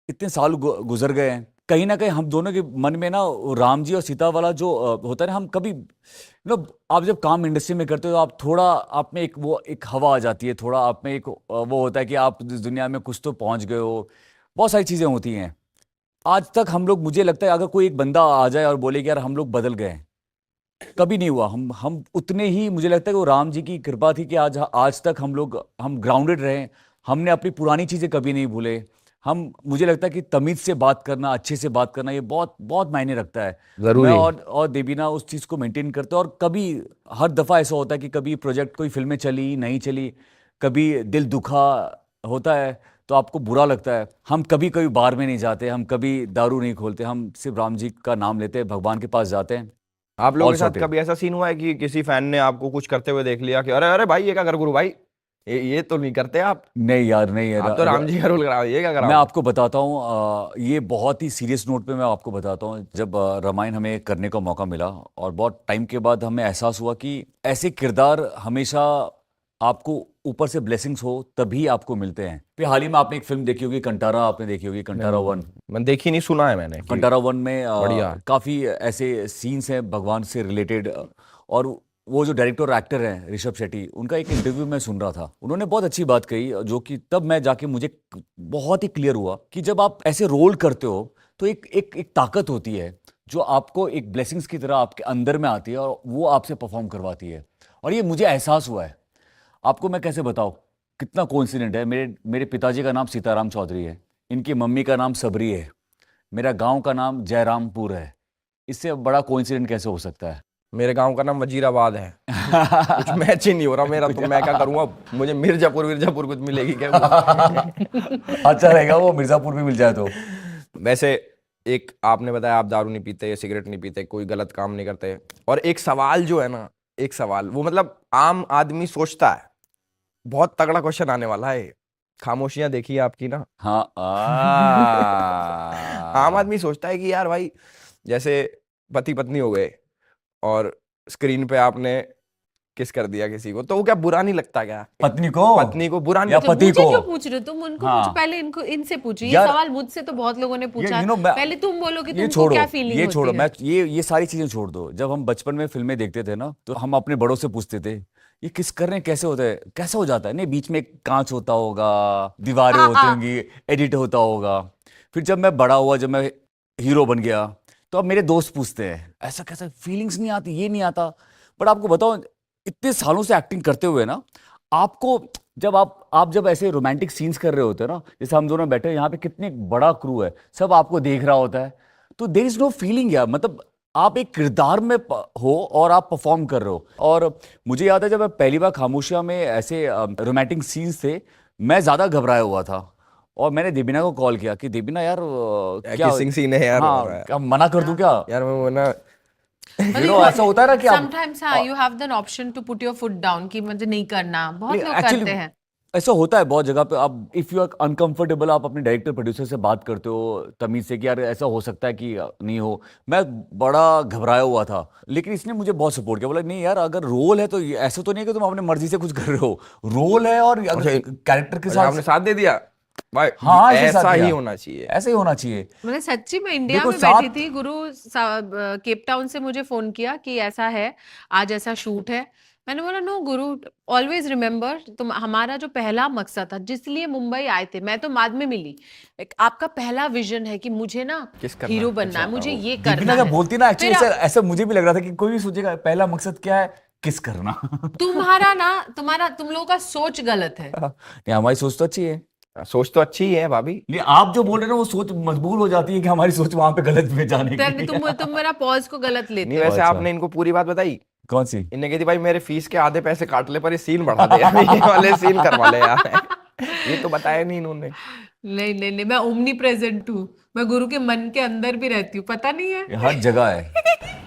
इतने साल गुजर गए हैं, कहीं ना कहीं हम दोनों के मन में ना वो राम जी और सीता वाला जो होता है ना, हम कभी आप जब काम इंडस्ट्री में करते हो तो आप थोड़ा, आप में एक हवा आ जाती है, थोड़ा आप में एक वो होता है कि आप इस दुनिया में कुछ तो पहुंच गए हो, बहुत सारी चीज़ें होती हैं। आज तक हम लोग, मुझे लगता है अगर कोई एक बंदा आ जाए और बोले कि यार हम लोग बदल गए, कभी नहीं हुआ। हम उतने ही, मुझे लगता है कि वो राम जी की कृपा थी कि आज तक हम ग्राउंडेड रहे। हमने अपनी पुरानी चीज़ें कभी नहीं भूले। मुझे लगता है कि तमीज से बात करना, अच्छे से बात करना, ये बहुत बहुत मायने रखता है। जरूरी मैं है। और देवीना उस चीज़ को मेंटेन करते हैं। और कभी, हर दफ़ा ऐसा होता है कि कभी प्रोजेक्ट, कोई फिल्में चली नहीं चली, कभी दिल दुखा होता है तो आपको बुरा लगता है। हम कभी कभी बार में नहीं जाते, हम कभी दारू नहीं खोलते, हम सिर्फ राम जी का नाम लेते हैं, भगवान के पास जाते हैं। आप लोगों All के साथ sorted। कभी ऐसा सीन हुआ है कि किसी फैन ने आपको कुछ करते हुए देख लिया कि अरे अरे भाई ये क्या कर गुरु भाई, ये तो नहीं करते आप? नहीं यार, नहीं यार, आप तो राम जी का रोल करा, ये क्या करा? मैं आपको बताता हूँ, ये बहुत ही सीरियस नोट पे मैं आपको बताता हूँ। जब रामायण हमें करने का मौका मिला और बहुत टाइम के बाद हमें एहसास हुआ कि ऐसे किरदार हमेशा आपको ऊपर से ब्लेसिंग्स हो तभी आपको मिलते हैं। फिर हाल ही में आपने एक फिल्म देखी होगी, कंटारा, आपने देखी होगी, कंटारा 1। मैंने देखी नहीं, सुना है मैंने कि कंटारा 1 में बढ़िया। काफ़ी ऐसे सीन्स हैं भगवान से रिलेटेड। और वो जो डायरेक्टर और एक्टर हैं ऋषभ शेट्टी, उनका एक इंटरव्यू मैं सुन रहा था, उन्होंने बहुत अच्छी बात कही, जो कि तब मैं जाके मुझे बहुत ही क्लियर हुआ कि जब आप ऐसे रोल करते हो तो एक ताकत होती है जो आपको एक ब्लेसिंग्स की तरह आपके अंदर में आती है और वो आपसे परफॉर्म करवाती है। और ये मुझे एहसास हुआ है। आपको मैं कैसे बताऊँ कितना कोइंसिडेंट है। मेरे पिताजी का नाम सीताराम चौधरी है, इनकी मम्मी का नाम सबरी है, मेरा गांव का नाम जयरामपुर है। इससे बड़ा कोइंसिडेंट कैसे हो सकता है? मेरे गांव का नाम वजीराबाद है। कुछ मैच ही नहीं हो रहा मेरा, तो मैं क्या करूंगा? मुझे मिर्जापुर कुछ मिलेगी क्या? अच्छा रहेगा वो मिर्जापुर भी मिल जाए तो। वैसे एक आपने बताया आप दारू नहीं पीते, सिगरेट नहीं पीते, कोई गलत काम नहीं करते, और एक सवाल जो है ना, एक सवाल वो मतलब आम आदमी सोचता है, बहुत तगड़ा क्वेश्चन आने वाला है। खामोशियां देखी है आपकी ना? हाँ। आम आदमी सोचता है कि यार भाई, जैसे पति पत्नी हो गए और स्क्रीन पे आपने किस कर दिया किसी को, तो वो क्या बुरा नहीं लगता क्या? पत्नी को, पत्नी को बुरा नहीं या लगता? पति मुझे को। क्यों पूछ रहे हो तुम? उनको हाँ। पूछो पहले, इनको इनसे पूछो ये यार, सवाल। मुझसे तो बहुत लोगों ने पूछा। पहले तुम बोलो कि ये तुमको छोड़ो, क्या फीलिंग ये होती छोड़ो, है। मैं ये सारी चीजें छोड़ दो। जब हम बचपन में फिल्में देखते थे ना, तो हम अपने बड़ों से पूछते थे ये किस कर रहे हैं, कैसे होता है, कैसे हो जाता है? नहीं, बीच में एक कांच होता होगा, दीवारें होती होंगी, एडिट होता होगा। फिर जब मैं बड़ा हुआ, जब मैं हीरो बन गया, तो अब मेरे दोस्त पूछते हैं ऐसा कैसा, फीलिंग्स नहीं आती, ये नहीं आता। बट आपको बताओ, इतने सालों से एक्टिंग करते हुए ना, आपको जब आप जब ऐसे रोमांटिक सीन्स कर रहे होते हैं ना, जैसे हम दोनों बैठे हैं यहाँ पे, कितने बड़ा क्रू है, सब आपको देख रहा होता है, तो देयर इज नो फीलिंग यार। मतलब आप एक किरदार में हो और आप परफॉर्म कर रहे हो। और मुझे याद है जब मैं पहली बार खामोशिया में ऐसे रोमांटिक सीन्स थे, मैं ज्यादा घबराया हुआ था, और मैंने देबिना को कॉल किया कि देबिना यार क्या किसिंग सीन है यार, हो रहा हाँ, है। क्या मना कर दूं क्या? यार वो ना, ऐसा होता है ना कि आप समटाइम्स हाँ, you have the option to put your foot down कि मुझे नहीं करना। बहुत लोग Actually, करते हैं। ऐसा होता है बहुत जगह पे। आप इफ यू आर अनकंफर्टेबल, आप अपने डायरेक्टर प्रोड्यूसर से बात करते हो तमीज से कि यार ऐसा हो सकता है कि नहीं हो। मैं बड़ा घबराया हुआ था, लेकिन इसने मुझे बहुत सपोर्ट किया, बोला नहीं यार, अगर रोल है तो ऐसा तो नहीं है कि तुम अपने मर्जी से कुछ कर रहे हो, रोल है और कैरेक्टर के साथ आपने साथ दे दिया भाई। हाँ, ऐसे साथ ऐसा ही दिया। होना चाहिए। ऐसे ही होना चाहिए। मैंने सच्ची में इंडिया देखो, में बैठी साथ- थी, गुरु केप टाउन से मुझे फोन किया कि ऐसा है, आज ऐसा शूट है। मैंने बोला नो गुरु, ऑलवेज रिमेम्बर, तुम हमारा जो पहला मकसद था जिसलिए मुंबई आए थे, मैं तो बाद में मिली, आपका पहला विजन है कि मुझे ना किस करना हीरो है? बनना है, अच्छा, मुझे वो ये दीपिका करना जब है। बोलती ना, एक्चुअली फिर ऐसा मुझे भी लग रहा था कि कोई भी सोचेगा पहला मकसद क्या है, किस करना। तुम लोगों का सोच गलत है। नहीं, हमारी सोच तो अच्छी है। सोच तो अच्छी ही है भाभी। नहीं, आप जो बोल रहे हो ना, वो सोच मजबूर हो जाती है कि हमारी सोच वहां पे गलत में जाने तब की। तुम मेरा पॉज को गलत लेते नहीं हो। वैसे अच्छा। आपने इनको पूरी बात बताई? कौन सी? इन्हें कहती भाई मेरे फीस के आधे पैसे काट ले, पर ये सीन बढ़ा दे यार, ये वाले सीन करवा ले यार। ये तो बताया नहीं इन्होंने। नहीं नहीं नहीं, मैं ओमनी प्रेजेंट हूँ, मैं गुरु के मन के अंदर भी रहती हूँ, पता नहीं है। ये हर जगह है।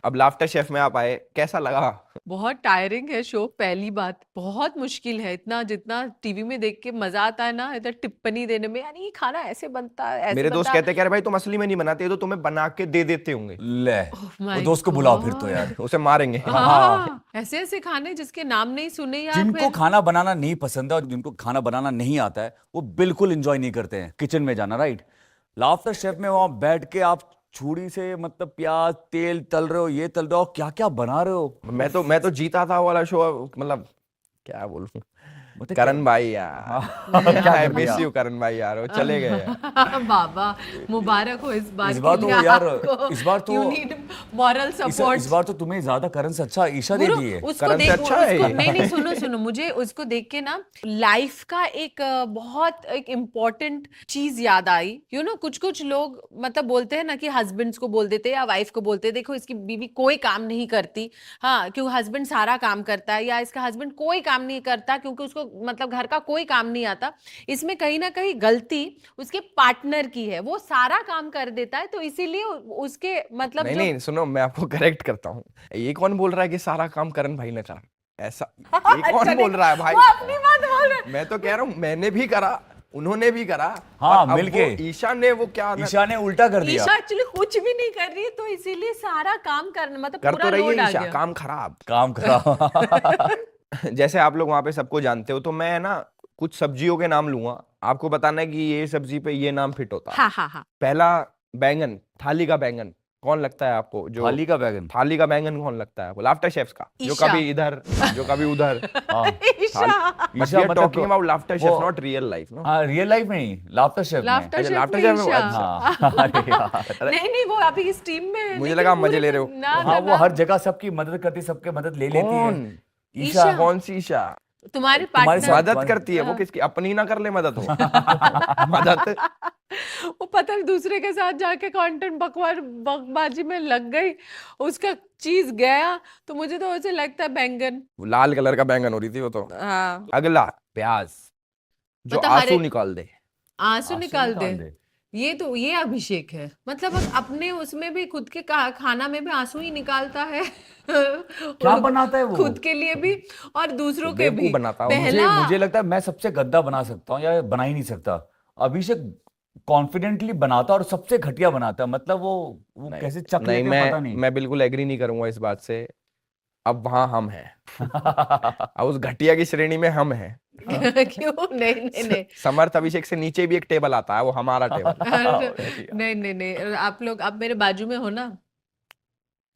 अब लाफ्टर शेफ में आप आए, कैसा लगा? बहुत टायरिंग है शो, पहली बात बहुत मुश्किल है। इतना जितना टीवी में देख के मजा आता है ना, इधर टिप्पणी देने में, यानी ये खाना ऐसे बनता है, ऐसे मेरे दोस्त बनता कहते हैं कि अरे भाई तुम असली में नहीं बनाते, ये तो तुम्हें बना के दे देते होंगे। ले, my वो दोस्त को बुलाओ फिर तो यार। उसे मारेंगे। हाँ, ऐसे ऐसे खाने जिसके नाम नहीं सुने यार। जिनको फिर खाना बनाना नहीं पसंद है और जिनको खाना बनाना नहीं आता है, वो बिल्कुल एंजॉय नहीं करते हैं किचन में जाना, राइट? लाफ्टर शेफ में वहां बैठ के आप छुरी से मतलब प्याज तेल तल रहे हो, ये तल रहे हो, क्या क्या बना रहे हो। मैं तो जीता था वो वाला शो, मतलब क्या बोलूं। मतलब करण भाई यार, क्या आई कर मिस दिया? यू करण भाई यार, वो चले गए यार। बाबा मुबारक हो इस बार इस बार के तो लिए यार, आपको। इस बार तो- You need moral support। इस बार तो तुम्हें ज्यादा करण से अच्छा ईशा दे गुरु, दी है। उसको करण से देख अच्छा है उसको, ये। नहीं नहीं, सुनो सुनो, मुझे उसको देख के ना लाइफ का एक बहुत एक इम्पोर्टेंट चीज याद आई। यू नो, कुछ कुछ लोग मतलब बोलते हैं ना कि हस्बैंड्स को बोल देते हैं या वाइफ को बोलते हैं, देखो इसकी बीवी कोई काम नहीं करती, हाँ क्यों हस्बैंड सारा काम करता है, या इसका हस्बैंड कोई काम नहीं करता क्योंकि उसको मतलब घर का कोई काम नहीं आता। इसमें कहीं ना कहीं गलती उसके पार्टनर की है, वो सारा काम कर देता है, तो इसीलिए उसके मतलब नहीं जो नहीं सुनो, मैं आपको करेक्ट करता हूँ। ये कौन बोल रहा है कि सारा काम करण भाई ने करा? ऐसा ये कौन बोल रहा है भाई? वो अपनी बात बोल रहा है। मैं तो कह रहा हूँ मैंने भी करा, उन्होंने भी करा। हाँ, और अब मिलके। वो ईशा ने वो क्या ईशा ने उल्टा कर दिया। ईशा एक्चुअली कुछ भी नहीं कर रही है, तो इसीलिए सारा काम करना मतलब कर पूरा तो रही लोड है आ ईशा, गया। काम खराब। काम करा। जैसे आप लोग वहां पे सबको जानते हो, तो मैं ना कुछ सब्जियों के नाम लूंगा, आपको बताना है कि ये सब्जी पे ये नाम फिट होता है। हाँ हाँ हाँ। पहला बैंगन, थाली का बैंगन कौन लगता है आपको? जो थाली का बैगन। थाली का बैंगन कौन लगता है आपको? लाफ्टर शेफ्स का, जो ईशा। कभी इधर जो कभी उधर। हाँ, ईशा ईशा मतलब टॉकिंग तो- अबाउट लाफ्टर शेफ, वो- नॉट रियल लाइफ। नो हाँ, रियल लाइफ में ही, लाफ्टर शेफ में। लाफ्टर अच्छा, शेफ लाफ्टर में शेफ में वो, ईशा। अच्छा। हाँ, अरे यार। नहीं नहीं, वो अभी इस टीम में है, मुझे लेकिन लगा आप मजे पूरे ले रहे हो। ना, ना, हाँ, वो ना। हर जगह सबकी मदद करती, सबके मदद ले लेती है। कौन? ईशा। कौन सी ईशा? तुम्हारे तुम्हारे पार्टनर साथ- मदद करती है वो, किसकी? अपनी ना कर ले मदद वो। मदद। वो पता नहीं दूसरे के साथ जाके कंटेंट बकबाजी में लग गई, उसका चीज गया, तो मुझे तो ऐसे लगता है बैंगन। वो लाल कलर का बैंगन हो रही थी वो तो। हाँ, अगला प्याज, जो मतलब आंसू हरे- निकाल दे। आंसू निकाल दे। ये तो ये अभिषेक है, मतलब अपने उसमें भी खुद के खाना में भी आंसू ही निकालता है। क्या और बनाता है वो? खुद के लिए भी और दूसरों के बेवकूफ भी। बनाता है वो। मुझे लगता है मैं सबसे गंदा बना सकता हूँ या बना ही नहीं सकता। अभिषेक कॉन्फिडेंटली बनाता और सबसे घटिया बनाता, मतलब वो कैसे चक नहीं, लेते हैं, पता नहीं। मैं बिल्कुल एग्री नहीं करूंगा इस बात से। अब वहां हम हैं। अब उस घटिया की श्रेणी में हम हैं। क्यों? नहीं नहीं नहीं। समर्थ अभिषेक से नीचे भी एक टेबल आता है, वो हमारा टेबल। नहीं नहीं नहीं, आप लोग आप मेरे बाजू में हो ना,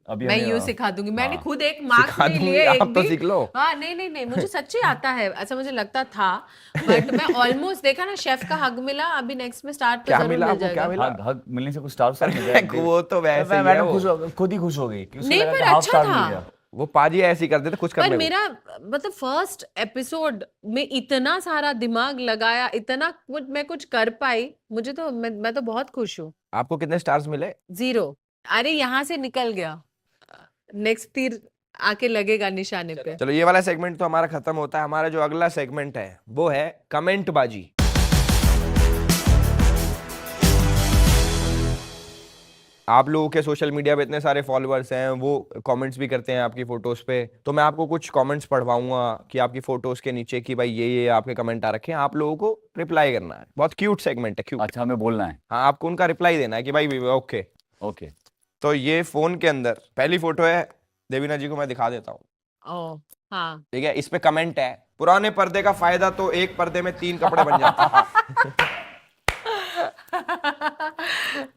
अभी मैं हमें यूं सिखा दूंगी। मैंने हाँ। खुद एक मार्क्स सिखा नहीं दूंगी, लिए एक आप तो भी। सीख लो। हाँ नहीं नहीं नहीं, मुझे सच्ची आता है, ऐसा मुझे लगता था, बट मैं ऑलमोस्ट देखा ना, शेफ का हग मिला, अभी नेक्स्ट में स्टार्ट पे क्या जरूर मिला मिल आपको, क्या जाएगा। मिला? हग मिलने से कुछ स्टार मिल जाए। वो तो वैसे ही है मैडम वो। खुश हो, खुद ही खुश हो गई कि उसको नहीं लगा पर कि हाफ अच्छा स्टार मिल था। गया। वो पाजी ऐसे ही करते थे कुछ पर करने को। मेरा मतलब फर्स्ट एपिसोड में इतना सारा दिमाग लगाया, इतना मैं कुछ कर पाई, मुझे तो मैं तो बहुत खुश हूँ। आपको कितने स्टार्स मिले? 0। अरे यहाँ से निकल गया, नेक्स्ट तीर आके लगेगा निशाने पे। चलो ये वाला सेगमेंट तो हमारा खत्म होता है। हमारा जो अगला सेगमेंट है वो है कमेंट बाजी। आप लोगों के सोशल मीडिया पे इतने सारे फॉलोअर्स हैं, वो कमेंट्स भी करते हैं आपकी फोटोज पे, तो मैं आपको कुछ कमेंट्स पढ़वाऊंगा कि आपकी फोटोज के नीचे कि भाई ये आपके कमेंट आ रखे हैं, आप लोगों को रिप्लाई करना है। बहुत क्यूट सेगमेंट है, क्यूट। अच्छा, हमें बोलना है। हाँ, आपको उनका रिप्लाई देना है कि भाई ओके। ओके। तो ये फोन के अंदर पहली फोटो है, देवीना जी को मैं दिखा देता हूँ। ओ हाँ। ठीक है, इस पे कमेंट है, पुराने पर्दे का फायदा तो एक पर्दे में 3 कपड़े बन जाते हैं।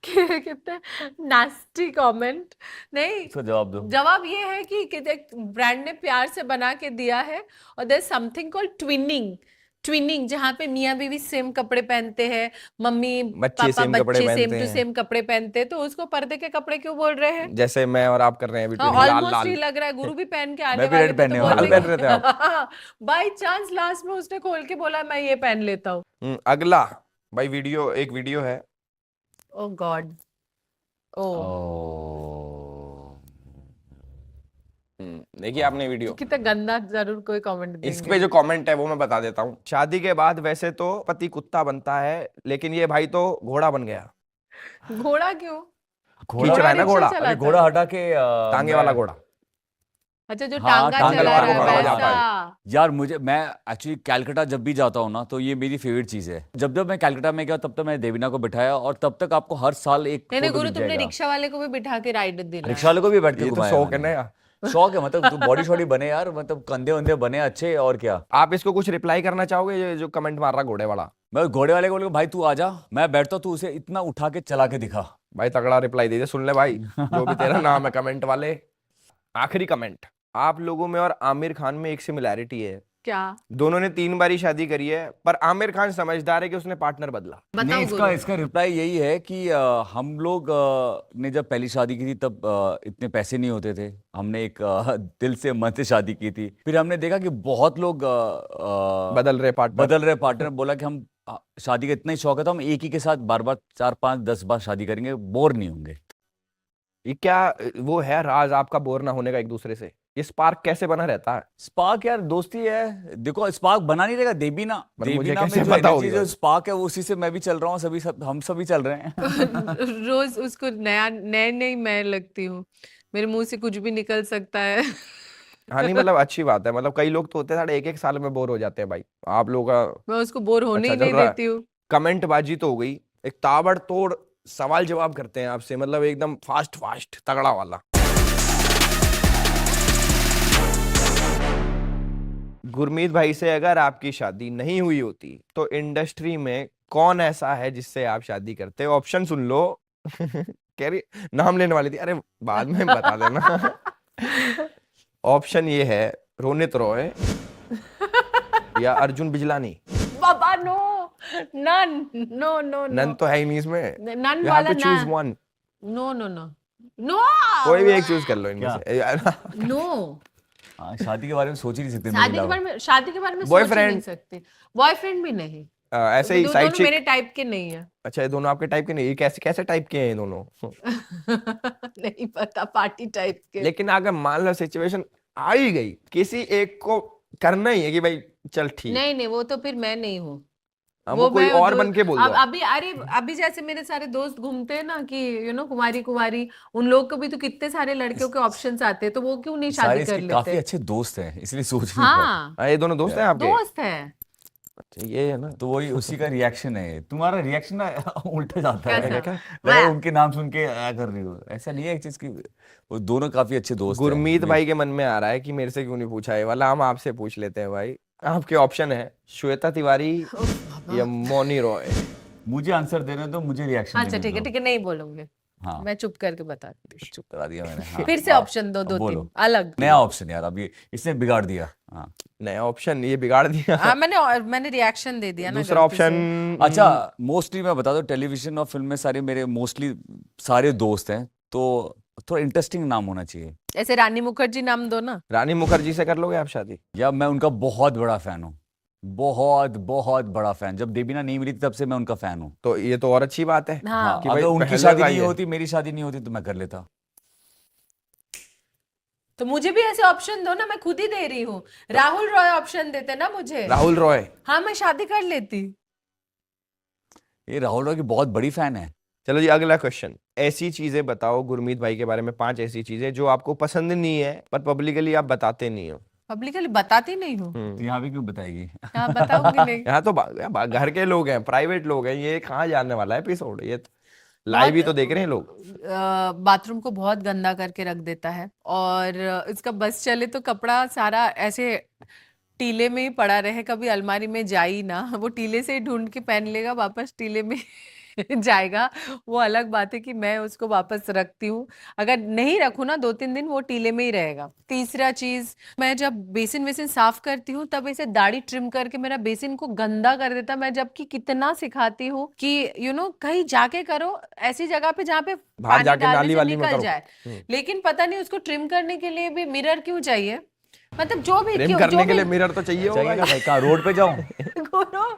कितने नास्टी कमेंट। नहीं, इसका जवाब दो। जवाब ये है कि ब्रांड ने प्यार से बना के दिया है, और देयर समथिंग कॉल्ड ट्विनिंग, जहाँ पे मियाँ बीवी सेम कपड़े पहनते हैं, मम्मी बच्चे पापा सेम कपड़े बच्चे सेम पहनते टू हैं। सेम कपड़े पहनते हैं, तो उसको पर्दे के कपड़े क्यों बोल रहे हैं? जैसे मैं और आप कर रहे हैं अभी, हाँ, लाल ऑलमोस्ट लाल। ही लग रहा है। गुरु भी पहन के आने मैं भी वाले रेड थे, पहनने तो वाला बोल हूँ। लाल पहन रहे थे आप? बाई चांस लास्ट में उसने खोल के बोला मैं ये पहन लेता हूँ। अगला भाई एक वीडियो है। ओ गॉड। ओ देखिए आपने वीडियो, कितना गंदा, जरूर कोई कमेंट इस देंगे। पे जो कमेंट है वो मैं बता देता हूँ। शादी के बाद वैसे तो पति कुत्ता बनता है, लेकिन ये भाई तो घोड़ा बन गया। घोड़ा क्यों? खींच रहा है ना रिक्शा घोड़ा, चलाता अरे घोड़ा हटा के टांगे वाला घोड़ा। अच्छा, जो हाँ, टांगा टांगा चला वाला रहा है घोड़ा जाता है। वैसा। यार मैं एक्चुअली कलकत्ता जब भी जाता हूँ ना, तो ये मेरी फेवरेट चीज है। जब मैं कलकत्ता में गया, तब तक मैंने देवीना को बिठाया, और तब तक आपको हर साल एक नहीं नहीं फोटो गुरु, दिख तुमने जाएगा। रिक्शा वाले को भी बिठा के राइड दिलाया। रिक्शा वाले को भी बैठ के ये तो घुमाया शौक है मैंने। ना यार। शौक है, मतलब तू बॉडी शॉडी बने यार, मतलब कंधे वंधे बने अच्छे, और क्या। आप इसको कुछ रिप्लाई करना चाहोगे, ये जो कमेंट मार रहा घोड़े वाला? मैं घोड़े वाले को बोलूँ भाई तू आजा, मैं बैठता हूँ, तू उसे इतना उठा के चला के दिखा। भाई तगड़ा रिप्लाई दीजिए, सुन ले भाई, जो भी तेरा नाम है कमेंट वाले। आखिरी कमेंट, आप लोगों में और आमिर खान में एक सिमिलैरिटी है। क्या? दोनों ने 3 बारी शादी करी है, पर आमिर खान समझदार है कि उसने पार्टनर बदला। बताओ नहीं, गुरु। इसका रिप्लाई यही है कि हम लोग ने जब पहली शादी की थी, तब इतने पैसे नहीं होते थे। हमने एक दिल से मन से शादी की थी। फिर हमने देखा कि बहुत लोग बदल रहे पार्टनर। बोला कि हम शादी का इतना ही शौक है, तो हम एक ही के साथ बार बार 4 5 10 बार शादी करेंगे, बोर नहीं होंगे। ये क्या वो है राज आपका बोर ना होने का एक दूसरे से? ये स्पार्क कैसे बना रहता है? स्पार्क यार दोस्ती है। देखो स्पार्क बना नहीं रहेगा, देवीना मुझे देवीना में कैसे जो पता एनर्जी, होगी जो भाई? स्पार्क है, वो उसी से मैं भी चल रहा हूँ, हम सभी चल रहे हैं। रोज उसको नई मैं लगती हूँ, मेरे मुंह से कुछ भी निकल सकता है। हाँ नहीं, मतलब अच्छी बात है। मतलब कई लोग तो होते हैं साढ़े 1 साल में बोर हो जाते हैं भाई, आप लोगों का मैं उसको बोर होने अच्छा ही चल नहीं रहा है। देती हूँ। कमेंट बाजी तो हो गई, एक ताबड़तोड़ सवाल जवाब करते हैं आपसे, मतलब एकदम फास्ट तगड़ा वाला। गुरमीत भाई से अगर आपकी शादी नहीं हुई होती तो इंडस्ट्री में कौन ऐसा है जिससे आप शादी करते? ऑप्शन सुन लो। कह रही नाम लेने वाली थी, अरे बाद में बता देना। ऑप्शन ये है, रोनित रॉय या अर्जुन बिजलानी। बाबा no, none, no no none तो है ही नहीं इसमें, नन you have वाला to choose ना। one। No no no no, कोई भी एक चूज कर लो इनमें क्या? से। नो। हाँ, शादी के बारे में सोच ही नहीं सकते। शादी के बारे में सोच ही Boyfriend? नहीं सकती। बॉयफ्रेंड भी नहीं। ऐसे ही साइड दोनों मेरे टाइप के नहीं है। अच्छा, ये दोनों आपके टाइप के नहीं? ये कैसे टाइप के हैं ये दोनों? नहीं पता, पार्टी टाइप के। लेकिन अगर मान लो सिचुएशन आ ही गई, किसी एक को करना ही है कि भाई चल ठीक, नहीं, वो तो फिर मैं नहीं हूँ। वो कोई और बन के बोल अब दो। अभी जैसे मेरे सारे दोस्त घूमते हैं ना कि कुमारी, उन लोग को भी तो कितने सारे लड़कियों के ऑप्शंस आते हैं, तो वो क्यों नहीं सारे शादी कर इसके काफी लेते? अच्छे दोस्त हैं, इसलिए सोच नहीं पाते। हाँ, ये दोनों दोस्त हैं आपके? दोस्त है। अच्छा, ये है ना। तो वही उसी का रिएक्शन है। तुम्हारा रिएक्शन ना उल्टा जाता है। कैसा? क्या लगा उनके नाम सुन के क्या कर रही हो, ऐसा नहीं है एक चीज की। वो दोनों काफी अच्छे दोस्त हैं। गुरमीत भाई के मन में आ रहा है कि मेरे से क्यों नहीं पूछा है वाला, हम आपसे पूछ लेते हैं भाई। आपके ऑप्शन है श्वेता तिवारी या मौनी रॉय। मुझे आंसर देने दो, मुझे रिएक्शन अच्छा देने ठीक है दो। ठीक है, नहीं बोलूंगी। हाँ मैं चुप करके बताती हूँ। चुप करा दिया मैंने। हाँ, फिर से हाँ, ऑप्शन दो, अब दो बोलो। तीन अलग। नया ऑप्शन यार, अब ये इसने बिगाड़ दिया। हाँ नया ऑप्शन ये बिगाड़ दिया। हाँ मैंने रिएक्शन दे दिया ना दूसरा गलती से। ऑप्शन। अच्छा, मोस्टली मैं बता दूं, टेलीविजन और फिल्म में सारे मेरे मोस्टली सारे दोस्त हैं, तो थोड़ा इंटरेस्टिंग नाम होना चाहिए। ऐसे रानी मुखर्जी नाम दो ना। रानी मुखर्जी से कर लोगे आप शादी? या मैं उनका बहुत बड़ा फैन हूँ, बहुत बहुत बड़ा फैन। जब देबीना नहीं मिली थी तब से मैं उनका फैन हूँ। तो ये तो और अच्छी बात है। हाँ हाँ, कि भाई अगर उनकी पहले शादी का नहीं ये। होती, मेरी शादी नहीं होती, तो मैं कर लेता। तो मुझे भी ऐसे ऑप्शन दो ना, मैं खुद ही दे रही हूँ। राहुल रॉय ऑप्शन देते ना मुझे। राहुल रॉय। हाँ मैं शादी कर लेती। ये राहुल रॉय की बहुत बड़ी फैन है। चलो जी अगला क्वेश्चन। ऐसी चीजें बताओ गुरमीत भाई के बारे में, 5 ऐसी चीजें जो आपको पसंद नहीं है पर पब्लिकली आप बताते नहीं हो। पब्लिकली बताती नहीं हूँ। तो यहाँ भी क्यों बताएगी? हाँ बताऊंगी नहीं। यहाँ तो घर के लोग हैं, प्राइवेट लोग हैं, ये कहाँ जानने वाला है एपिसोड, ये लाइव ही तो देख रहे हैं लोग। बाथरूम को बहुत गंदा करके रख देता है, और इसका बस चले तो कपड़ा सारा ऐसे टीले में ही पड़ा रहे, कभी अलमारी में जा ही ना, वो टीले से ही ढूंढ के पहन लेगा, वापस टीले में जाएगा। वो अलग बात है कि मैं उसको वापस रखती हूँ। अगर नहीं रखूँ ना 2-3 दिन, वो टीले में ही रहेगा। तीसरा चीज, मैं जब बेसिन वेसिन साफ करती हूँ तब ऐसे दाढ़ी ट्रिम करके मेरा बेसिन को गंदा कर देता। मैं जबकि कितना सिखाती हूँ कि कहीं जाके करो, ऐसी जगह पे जहाँ पे बाहर पानी जाके डालने नाली से वाली में निकल करो। जाए, लेकिन पता नहीं उसको ट्रिम करने के लिए भी मिरर क्यों चाहिए। मतलब जो भी ट्रिम करने के लिए मिरर तो चाहिए चाहिए ना होगा। भाई। कहाँ, रोड पे जाऊँ?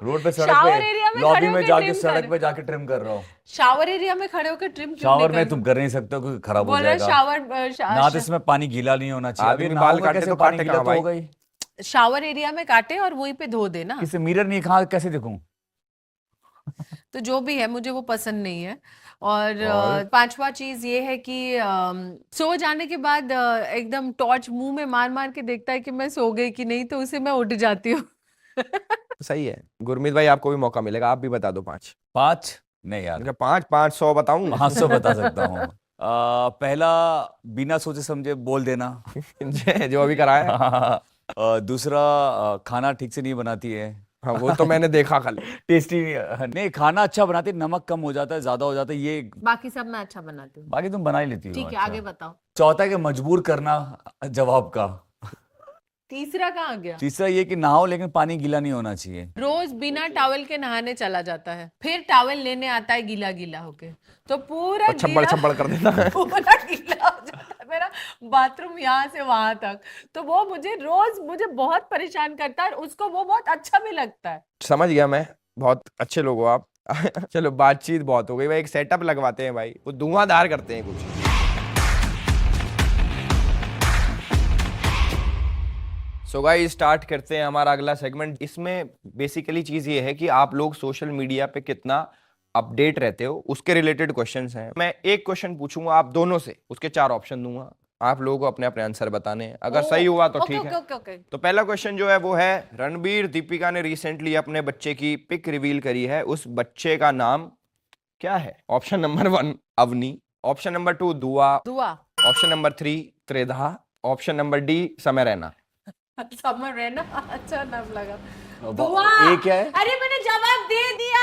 रोड पे, सड़क शावर पे, एरिया में लॉबी खड़े में होकर जाके, ट्रिम सड़क कर। पे जाके ट्रिम कर रहा हूँ। शावर एरिया में खड़े होकर ट्रिम क्यों शावर नहीं में कर? तुम कर नहीं सकते हो क्योंकि खराब हो बोल रहे जाएगा। शावर ना तो इसमें पानी गीला नहीं होना चाहिए। आदमी अभी बाल नहाऊंगा काटे कैसे, तो पानी काटे गीला कहाँ तो हो भाई? गई। शावर एरिया में काटे और वहीं पे धो देना। किसी मिरर नहीं, कहाँ कैसे देखूं? तो जो भी है मुझे वो पसंद नहीं है। और और? 5वां चीज ये है कि सो जाने के बाद एकदम टॉर्च मुंह में मार मार के देखता है कि मैं सो गई कि नहीं, तो उसे मैं उठ जाती हूँ। सही है। गुरमीत भाई आपको भी मौका मिलेगा, आप भी बता दो 5। 5 नहीं यार, इनका 500 बताऊं? 500 बता सकता हूँ। पहला, बिना सोचे समझे बोल देना। जो अभी कराया। दूसरा, खाना ठीक से नहीं बनाती है। हाँ वो तो मैंने देखा खाली। टेस्टी नहीं, खाना अच्छा बनाती है, नमक कम हो जाता है, ज्यादा हो जाता है, ये बाकी सब मैं अच्छा बनाती हूँ। बाकी तुम बना ही लेती हो। ठीक है अच्छा। आगे बताओ। चौथा कि मजबूर करना जवाब का। तीसरा कहाँ गया? तीसरा ये कि नहाओ लेकिन पानी गीला नहीं होना चाहिए। रोज बिना टॉवल के नहाने चला जाता है, फिर टॉवल लेने आता है गीला गीला होके, तो पूरा छप्पड़ छप्पड़ कर देता है। पूरा गीला हो जाता है मेरा बाथरूम यहाँ से वहां तक। तो वो मुझे बहुत परेशान करता है, और उसको वो बहुत अच्छा भी लगता है। समझ गया मैं, बहुत अच्छे लोग हो आप। चलो बातचीत बहुत हो गई भाई, एक सेटअप लगवाते हैं भाई, वो धुआंधार करते हैं कुछ। सो गाइस स्टार्ट करते हैं हमारा अगला सेगमेंट। इसमें बेसिकली चीज ये है कि आप लोग सोशल मीडिया पे कितना अपडेट रहते हो, उसके रिलेटेड क्वेश्चंस हैं। मैं एक क्वेश्चन पूछूंगा आप दोनों से, उसके 4 ऑप्शन दूंगा, आप लोगों को अपने अपने आंसर बताने हैं। अगर सही हुआ तो ठीक है। ओके। तो पहला क्वेश्चन जो है वो है, रणबीर दीपिका ने रिसेंटली अपने बच्चे की पिक रिवील करी है, उस बच्चे का नाम क्या है? Option number 1 Avni, option number 2 Dua, option number 3 त्रिधा, ऑप्शन नंबर डी समय रैना। समर रैना अच्छा नाम लगा। दुआ ये क्या है? अरे मैंने जवाब दे दिया।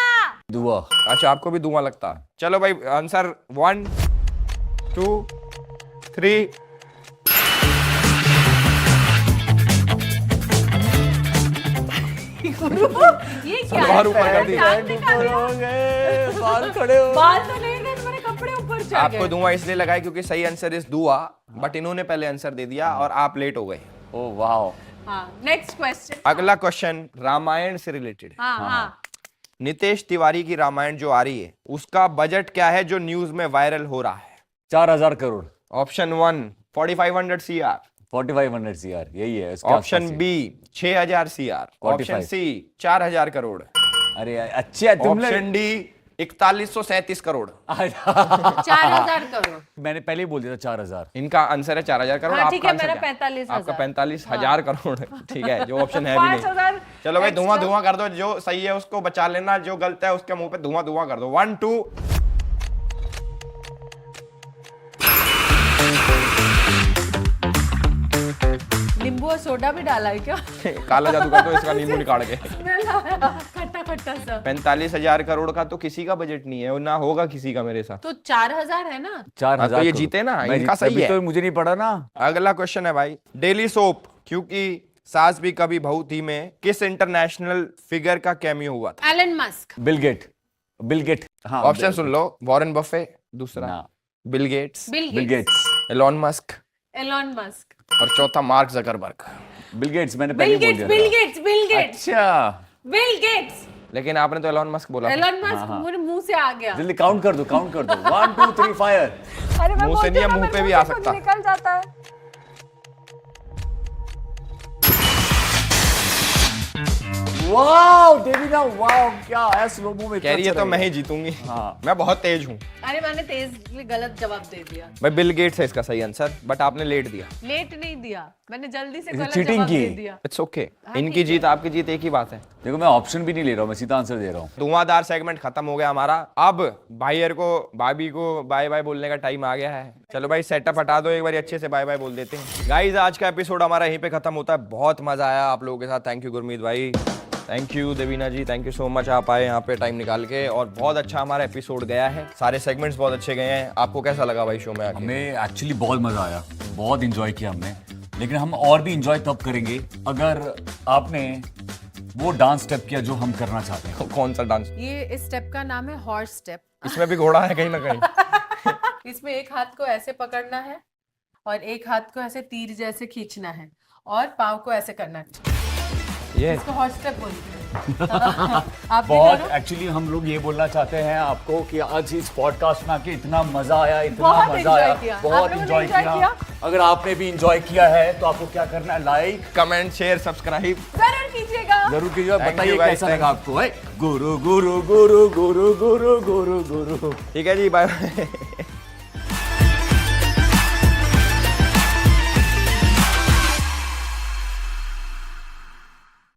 दुआ। अच्छा आपको भी दुआ लगता है। चलो भाई आंसर 1 2 3। ये क्या है? सलवार ऊपर कर दी। बाल खड़े हो। बाल तो नहीं गए, मेरे कपड़े ऊपर चढ़ आपको गए। दुआ इसलिए लगाई क्योंकि सही आंसर इस दुआ, बट इन्होंने पहले आंसर दे दिया और आप लेट हो गए। ओह वाह। हाँ नेक्स्ट क्वेश्चन। अगला क्वेश्चन रामायण से रिलेटेड। हाँ। नितेश तिवारी की रामायण जो आ रही है, उसका बजट क्या है जो न्यूज में वायरल हो रहा है? 4000 करोड़। ऑप्शन 1 4500 CR, 4500 CR यही है इसका। Option B 6000 CR, option C 4000 crore, अरे यार, अच्छे है तुम लोग। Option D 4137 crore. 4,000 करोड़। मैंने पहले ही बोल दिया था 4,000। इनका आंसर है 4000 करोड़। हाँ, ठीक आपका है, आंसर मेरा क्या है? 45,000। आपका 45,000 करोड़। ठीक है, जो ऑप्शन है भी नहीं। 5,000 चलो भाई, धुआं extra। धुआं कर दो, जो सही है उसको बचा लेना, जो गलत है उसके मुंह पे धुआं धुआं कर दो। 1 2। नींबू और सोडा भी डाला है क्या? काला जादू कर दो इसका, नींबू निकाल के। स्मेल आया, खट्टा खट्टा सा। 45,000 करोड़ का तो किसी का बजट नहीं है, और ना होगा किसी का मेरे साथ। तो 4,000 है ना? 4,000 तो ये करोड़। जीते ना, मैं इनका जीत- सही अभी है। तो मुझे नहीं पड़ा ना। अगला क्वेश्चन है भाई, डेली सोप क्योंकि सास भी कभी बहू थी में किस इंटरनेशनल फिगर का कैमियो हुआ था? Elon Musk. Bill Gate. हाँ, ऑप्शन सुन लो, वॉरेन बफे, दूसरा ना, Bill Gates, Bill Gates. Elon Musk, Elon Musk. और चौथा मार्क जकरबर्ग। बिल गेट्स मैंने पहले बिल ही बोल गेट्स, दिया बिल था। गेट्स, बिल गेट्स, अच्छा, बिल गेट्स। लेकिन आपने तो एलॉन मस्क बोला था। एलन मस्क मेरे मुंह से आ गया। जल्दी काउंट कर दो 1 2 3 फायर। अरे मैं मुंह से नहीं है, मुंह पे भी आ सकता। निकल जाता है। वाओ देवीना, वाओ क्या है, स्लो मूव में कह रही है तो मैं ही जीतूंगी। हाँ। मैं बहुत तेज हूँ। अरे मैंने तेज गलत जवाब दे दिया। भाई बिल गेट्स है इसका सही आंसर, बट आपने लेट दिया। लेट नहीं दिया, मैंने जल्दी से इसे गलत cheating जवाब की। दे दिया। इट्स ओके, हाँ, इनकी ठीक जीत आपकी जीत एक ही बात है। देखो मैं ऑप्शन भी नहीं ले रहा हूँ, मैं सीधा आंसर दे रहा हूँ। धुआंधार सेगमेंट खत्म हो गया हमारा। अब भाईयर को, भाभी को बाय बाय बोलने का टाइम आ गया है। चलो भाई सेटअप हटा दो, एक बार अच्छे से बाय बाय बोल देते हैं। गाइस आज का एपिसोड हमारा यहीं पे खत्म होता है। बहुत मजा आया आप लोगों के साथ। थैंक यू गुरमीत भाई, thank you Devina ji, thank you so much. आप आए यहाँ पे टाइम निकाल के, और बहुत अच्छा हमारा एपिसोड गया है। सारे सेगमेंट्स बहुत अच्छे गए हैं। आपको कैसा लगा भाई शो में आके? हमें एक्चुअली बहुत मजा आया, बहुत इंजॉय किया हमने। लेकिन हम और भी इंजॉय तब करेंगे अगर आपने वो डांस स्टेप किया जो हम करना चाहते हैं। कौन सा डांस? ये इस स्टेप का नाम है हॉर्स स्टेप। इसमें भी घोड़ा है कहीं ना कहीं। इसमें एक हाथ को ऐसे पकड़ना है और एक हाथ को ऐसे तीर जैसे खींचना है और पाँव को ऐसे करना है। ये इसको हॉर्स स्टेप बोलते हैं। आप भी बहुत करो। एक्चुअली हम लोग ये बोलना चाहते हैं आपको कि आज इस पॉडकास्ट में आके इतना मजा आया, इतना बहुत मजा enjoy आया, किया। बहुत आप लोगों ने इंजॉय enjoy किया। किया? अगर आपने भी इंजॉय किया है तो आपको क्या करना है, लाइक कमेंट शेयर सब्सक्राइब जरूर कीजिएगा। जरूर कीजिए। Thank बताइए you guys, कैसा thank लगा आपको। गुरु गुरु गुरु गुरु गुरु गुरु गुरु। ठीक है जी, बाय बाय।